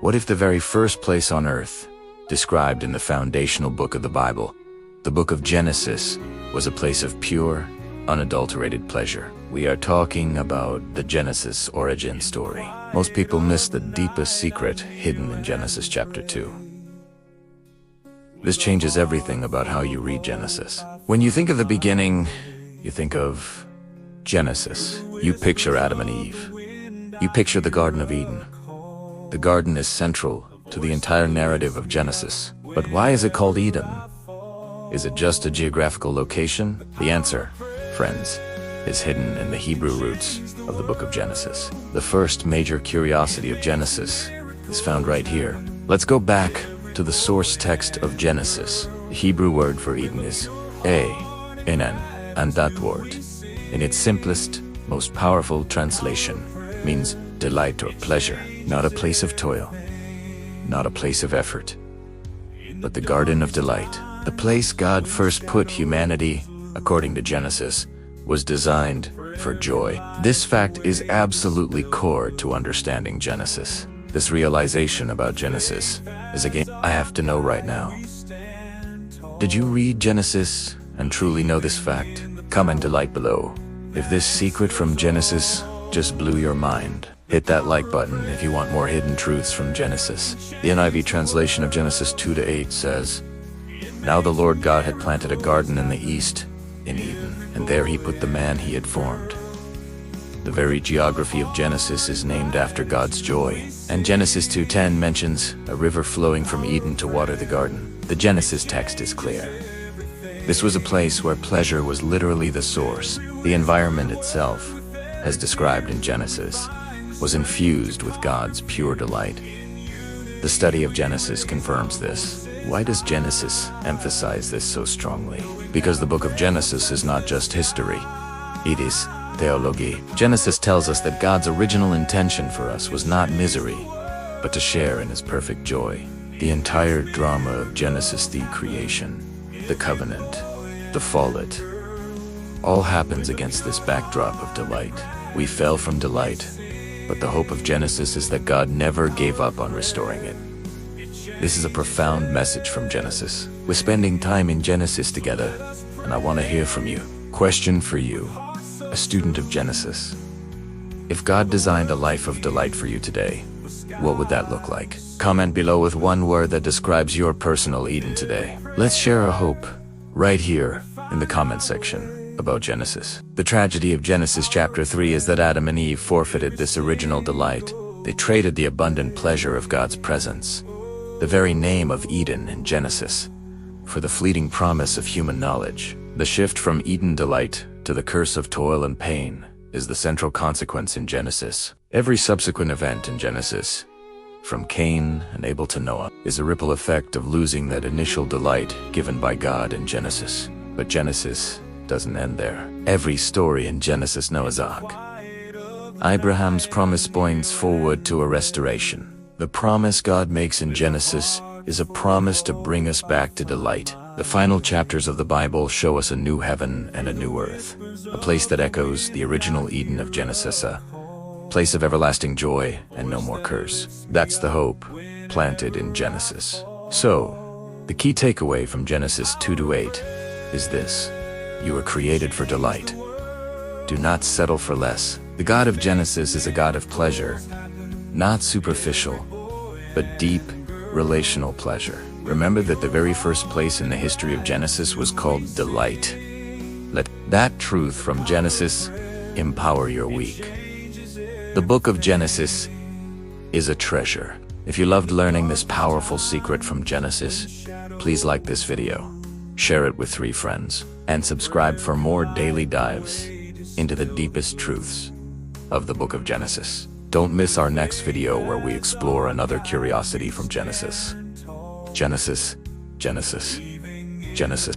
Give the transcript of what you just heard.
What if the very first place on earth, described in the foundational book of the Bible, the book of Genesis, was a place of pure, unadulterated pleasure? We are talking about the Genesis origin story. Most people miss the deepest secret hidden in Genesis chapter 2. This changes everything about how you read Genesis. When you think of the beginning, you think of Genesis. You picture Adam and Eve. You picture the Garden of Eden. The garden is central to the entire narrative of Genesis. But why is it called Eden? Is it just a geographical location? The answer, friends, is hidden in the Hebrew roots of the book of Genesis. The first major curiosity of Genesis is found right here. Let's go back to the source text of Genesis. The Hebrew word for Eden is Enen, and that word, in its simplest, most powerful translation, means delight or pleasure. Not a place of toil, not a place of effort, but the garden of delight. The place God first put humanity, according to Genesis, was designed for joy. This fact is absolutely core to understanding Genesis. This realization about Genesis is a game I have to know right now. Did you read Genesis and truly know this fact? Comment delight below. If this secret from Genesis just blew your mind, hit that like button if you want more hidden truths from Genesis. The NIV translation of Genesis 2-8 says, "Now the Lord God had planted a garden in the east, in Eden, and there he put the man he had formed." The very geography of Genesis is named after God's joy. And Genesis 2:10 mentions a river flowing from Eden to water the garden. The Genesis text is clear. This was a place where pleasure was literally the source. The environment itself, as described in Genesis, was infused with God's pure delight. The study of Genesis confirms this. Why does Genesis emphasize this so strongly? Because the book of Genesis is not just history, it is theology. Genesis tells us that God's original intention for us was not misery, but to share in his perfect joy. The entire drama of Genesis, the creation, the covenant, the fallout, all happens against this backdrop of delight. We fell from delight, but the hope of Genesis is that God never gave up on restoring it. This is a profound message from Genesis. We're spending time in Genesis together, and I want to hear from you. Question for you, a student of Genesis. If God designed a life of delight for you today, what would that look like? Comment below with one word that describes your personal Eden today. Let's share a hope right here in the comment section about Genesis. The tragedy of Genesis chapter 3 is that Adam and Eve forfeited this original delight. They traded the abundant pleasure of God's presence, the very name of Eden in Genesis, for the fleeting promise of human knowledge. The shift from Eden delight to the curse of toil and pain is the central consequence in Genesis. Every subsequent event in Genesis, from Cain and Abel to Noah, is a ripple effect of losing that initial delight given by God in Genesis. But Genesis doesn't end there. Every story in Genesis, Noah's Ark, Abraham's promise points forward to a restoration. The promise God makes in Genesis is a promise to bring us back to delight. The final chapters of the Bible show us a new heaven and a new earth, a place that echoes the original Eden of Genesis, a place of everlasting joy and no more curse. That's the hope planted in Genesis. So, the key takeaway from Genesis 2-8 is this: you were created for delight. Do not settle for less. The God of Genesis is a God of pleasure, not superficial, but deep, relational pleasure. Remember that the very first place in the history of Genesis was called delight. Let that truth from Genesis empower your week. The book of Genesis is a treasure. If you loved learning this powerful secret from Genesis, please like this video, share it with 3 friends, and subscribe for more daily dives into the deepest truths of the book of Genesis. Don't miss our next video where we explore another curiosity from Genesis. Genesis, Genesis, Genesis.